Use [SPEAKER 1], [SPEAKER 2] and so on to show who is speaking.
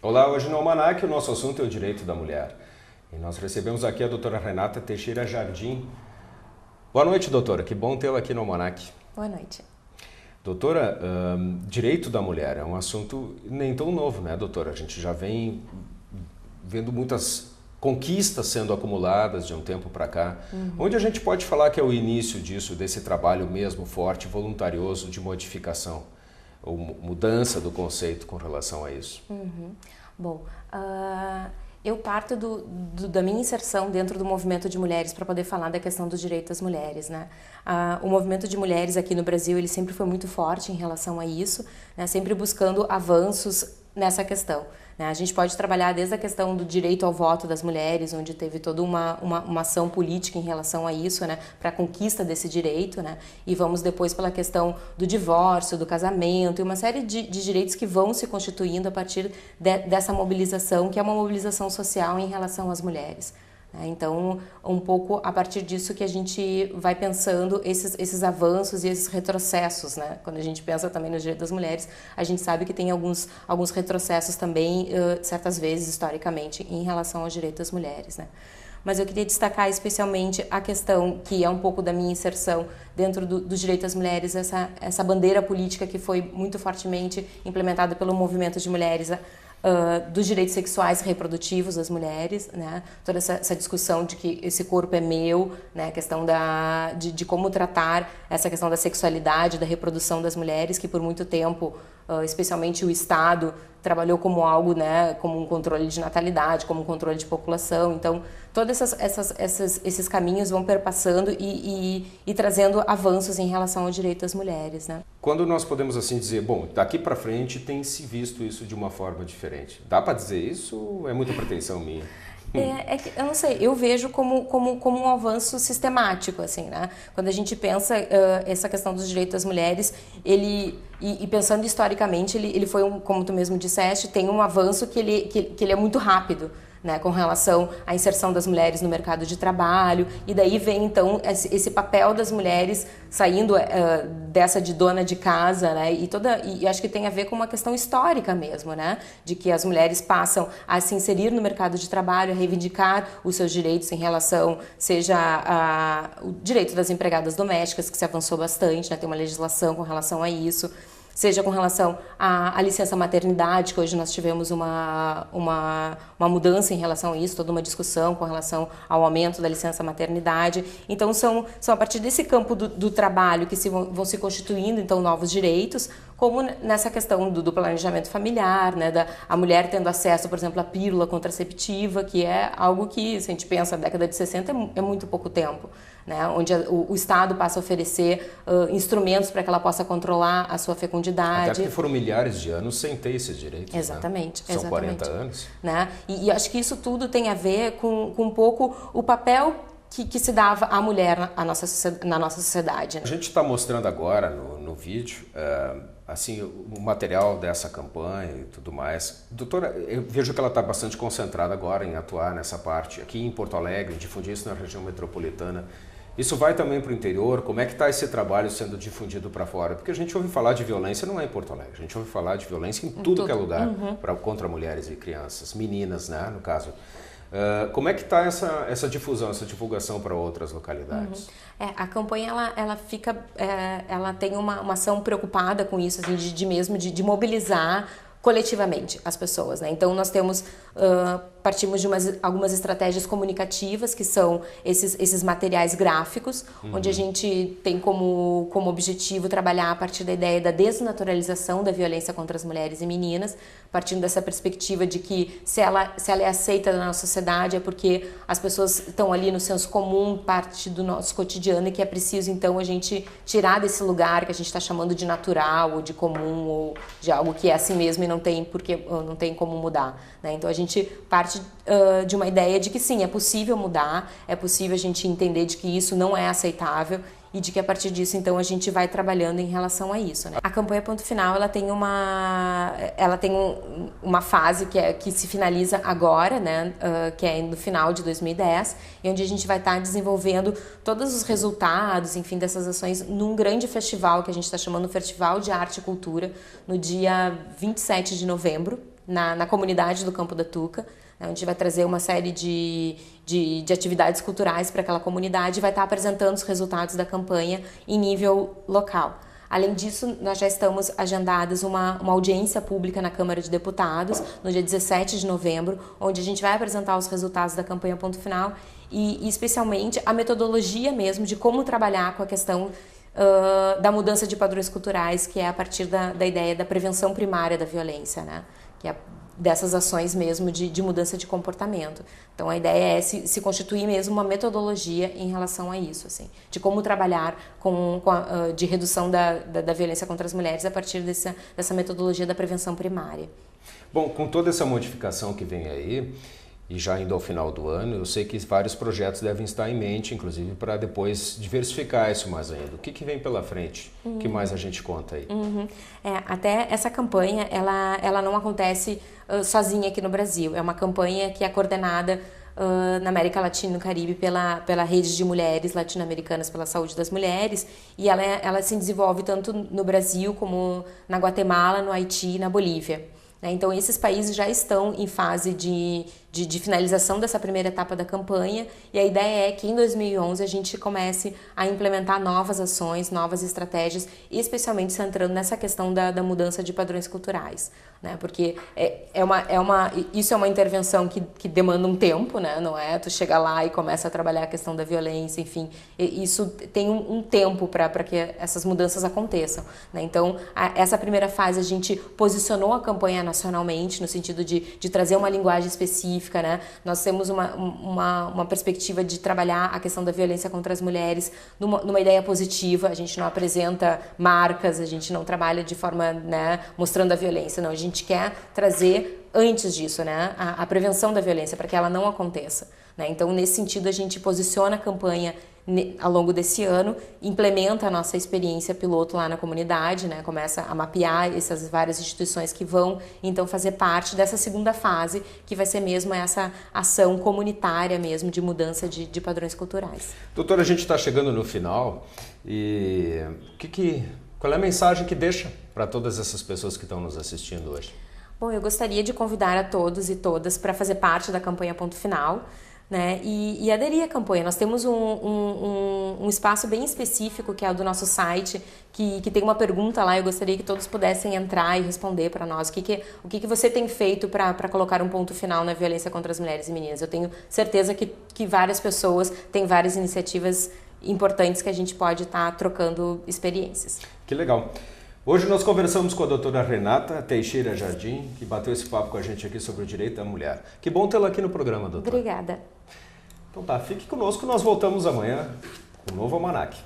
[SPEAKER 1] Olá, hoje no Almanac o nosso assunto é o direito da mulher. E nós recebemos aqui a doutora Renata Teixeira Jardim. Boa noite, doutora. Que bom tê-la aqui no Almanac.
[SPEAKER 2] Boa noite.
[SPEAKER 1] Doutora, direito da mulher é um assunto nem tão novo, né, doutora? A gente já vem vendo muitas conquistas sendo acumuladas de um tempo para cá. Onde a gente pode falar que é o início disso, desse trabalho mesmo forte, voluntarioso de modificação ou mudança do conceito com relação a isso?
[SPEAKER 2] Bom, eu parto da minha inserção dentro do movimento de mulheres para poder falar da questão dos direitos das mulheres, né? O movimento de mulheres aqui no Brasil, ele sempre foi muito forte em relação a isso, né? Sempre buscando avanços nessa questão, né? A gente pode trabalhar desde a questão do direito ao voto das mulheres, onde teve toda uma ação política em relação a isso, né? Para a conquista desse direito, né? E vamos depois pela questão do divórcio, do casamento e uma série de direitos que vão se constituindo a partir dessa mobilização, que é uma mobilização social em relação às mulheres. Então, um pouco a partir disso que a gente vai pensando esses avanços e esses retrocessos, né? Quando a gente pensa também no direito das mulheres, a gente sabe que tem alguns retrocessos também, certas vezes, historicamente, em relação ao direito das mulheres, né? Mas eu queria destacar especialmente a questão que é um pouco da minha inserção dentro do direito das mulheres, essa bandeira política que foi muito fortemente implementada pelo movimento de mulheres, dos direitos sexuais e reprodutivos das mulheres, né? Toda essa discussão de que esse corpo é meu, né? A questão de como tratar essa questão da sexualidade, da reprodução das mulheres, que por muito tempo, especialmente o Estado, trabalhou como algo, né? Como um controle de natalidade, como um controle de população. Então, todos esses caminhos vão perpassando e trazendo avanços em relação ao direito das mulheres, né?
[SPEAKER 1] Quando nós podemos assim dizer, bom, daqui para frente tem se visto isso de uma forma diferente. Dá para dizer isso ou é muita pretensão minha?
[SPEAKER 2] Eu não sei, eu vejo como um avanço sistemático, assim, né? Quando a gente pensa essa questão dos direitos das mulheres, e pensando historicamente, ele foi, como tu mesmo disseste, tem um avanço que ele é muito rápido, né, com relação à inserção das mulheres no mercado de trabalho, e daí vem então esse papel das mulheres saindo dessa de dona de casa, né, e acho que tem a ver com uma questão histórica mesmo, né, de que as mulheres passam a se inserir no mercado de trabalho, a reivindicar os seus direitos em relação, seja o direito das empregadas domésticas, que se avançou bastante, né, tem uma legislação com relação a isso, seja com relação à licença maternidade, que hoje nós tivemos uma mudança em relação a isso, toda uma discussão com relação ao aumento da licença maternidade. Então, são a partir desse campo do trabalho que vão se constituindo, então, novos direitos, como nessa questão do planejamento familiar, né, a mulher tendo acesso, por exemplo, à pílula contraceptiva, que é algo que, se a gente pensa na década de 60, é muito pouco tempo, né, onde o Estado passa a oferecer instrumentos para que ela possa controlar a sua fecundidade.
[SPEAKER 1] Até porque foram milhares de anos sem ter esses direitos.
[SPEAKER 2] Exatamente.
[SPEAKER 1] Né? São 40 anos.
[SPEAKER 2] Né? E acho que isso tudo tem a ver com um pouco o papel que se dava à mulher na nossa sociedade.
[SPEAKER 1] A gente está mostrando agora no vídeo assim, o material dessa campanha e tudo mais. Doutora, eu vejo que ela está bastante concentrada agora em atuar nessa parte aqui em Porto Alegre, difundir isso na região metropolitana. Isso vai também para o interior? Como é que está esse trabalho sendo difundido para fora? Porque a gente ouve falar de violência, não é em Porto Alegre, a gente ouve falar de violência em tudo que é lugar, contra mulheres e crianças, meninas, né, no caso. Como é que está essa difusão, essa divulgação para outras localidades?
[SPEAKER 2] A campanha ela tem uma ação preocupada com isso, assim, de mobilizar coletivamente as pessoas, né? Então nós partimos de algumas estratégias comunicativas, que são esses materiais gráficos, onde a gente tem como objetivo trabalhar a partir da ideia da desnaturalização da violência contra as mulheres e meninas, partindo dessa perspectiva de que se ela é aceita na nossa sociedade é porque as pessoas estão ali no senso comum, parte do nosso cotidiano, e que é preciso então a gente tirar desse lugar que a gente está chamando de natural ou de comum ou de algo que é assim mesmo e não tem como mudar, né? Então a gente parte de uma ideia de que sim, é possível mudar, é possível a gente entender de que isso não é aceitável e de que a partir disso, então, a gente vai trabalhando em relação a isso, né? A campanha Ponto Final, ela tem uma fase que se finaliza agora, né? Que é no final de 2010, e onde a gente vai estar desenvolvendo todos os resultados, enfim, dessas ações num grande festival que a gente está chamando Festival de Arte e Cultura, no dia 27 de novembro, na comunidade do Campo da Tuca, né, onde a gente vai trazer uma série de atividades culturais para aquela comunidade e vai estar apresentando os resultados da campanha em nível local. Além disso, nós já estamos agendadas uma audiência pública na Câmara de Deputados, no dia 17 de novembro, onde a gente vai apresentar os resultados da campanha Ponto Final e especialmente a metodologia mesmo de como trabalhar com a questão da mudança de padrões culturais, que é a partir da ideia da prevenção primária da violência, né? Que é dessas ações mesmo de mudança de comportamento. Então a ideia é se constituir mesmo uma metodologia em relação a isso, assim, de como trabalhar de redução da violência contra as mulheres a partir dessa metodologia da prevenção primária.
[SPEAKER 1] Bom, com toda essa modificação que vem aí, e já indo ao final do ano, eu sei que vários projetos devem estar em mente, inclusive para depois diversificar isso mais ainda. O que vem pela frente? O que mais a gente conta aí?
[SPEAKER 2] Até essa campanha, ela não acontece sozinha aqui no Brasil. É uma campanha que é coordenada na América Latina e no Caribe pela Rede de Mulheres Latino-Americanas pela Saúde das Mulheres, e ela se desenvolve tanto no Brasil como na Guatemala, no Haiti e na Bolívia. Então, esses países já estão em fase de finalização dessa primeira etapa da campanha, e a ideia é que em 2011 a gente comece a implementar novas ações, novas estratégias, especialmente centrando nessa questão da mudança de padrões culturais, né? Porque isso é uma intervenção que demanda um tempo, né? Não é tu chega lá e começa a trabalhar a questão da violência, enfim, isso tem um tempo para que essas mudanças aconteçam, né? Então, essa primeira fase a gente posicionou a campanha nacionalmente, no sentido de trazer uma linguagem específica, né? Nós temos uma perspectiva de trabalhar a questão da violência contra as mulheres numa ideia positiva. A gente não apresenta marcas, a gente não trabalha de forma, né, mostrando a violência, não. A gente quer trazer antes disso, né, a prevenção da violência para que ela não aconteça, né? Então, nesse sentido, a gente posiciona a campanha ao longo desse ano, implementa a nossa experiência piloto lá na comunidade, né? Começa a mapear essas várias instituições que vão, então, fazer parte dessa segunda fase, que vai ser mesmo essa ação comunitária mesmo de mudança de padrões culturais.
[SPEAKER 1] Doutora, a gente está chegando no final e qual é a mensagem que deixa para todas essas pessoas que estão nos assistindo hoje?
[SPEAKER 2] Bom, eu gostaria de convidar a todos e todas para fazer parte da campanha Ponto Final, né, e aderir à campanha. Nós temos um espaço bem específico, que é o do nosso site, que tem uma pergunta lá. Eu gostaria que todos pudessem entrar e responder para nós. O que você tem feito para colocar um ponto final na violência contra as mulheres e meninas? Eu tenho certeza que várias pessoas têm várias iniciativas importantes que a gente pode estar trocando experiências.
[SPEAKER 1] Que legal! Hoje nós conversamos com a doutora Renata Teixeira Jardim, que bateu esse papo com a gente aqui sobre o direito da mulher. Que bom tê-la aqui no programa, doutora.
[SPEAKER 2] Obrigada.
[SPEAKER 1] Então tá, fique conosco, nós voltamos amanhã com um novo Almanac.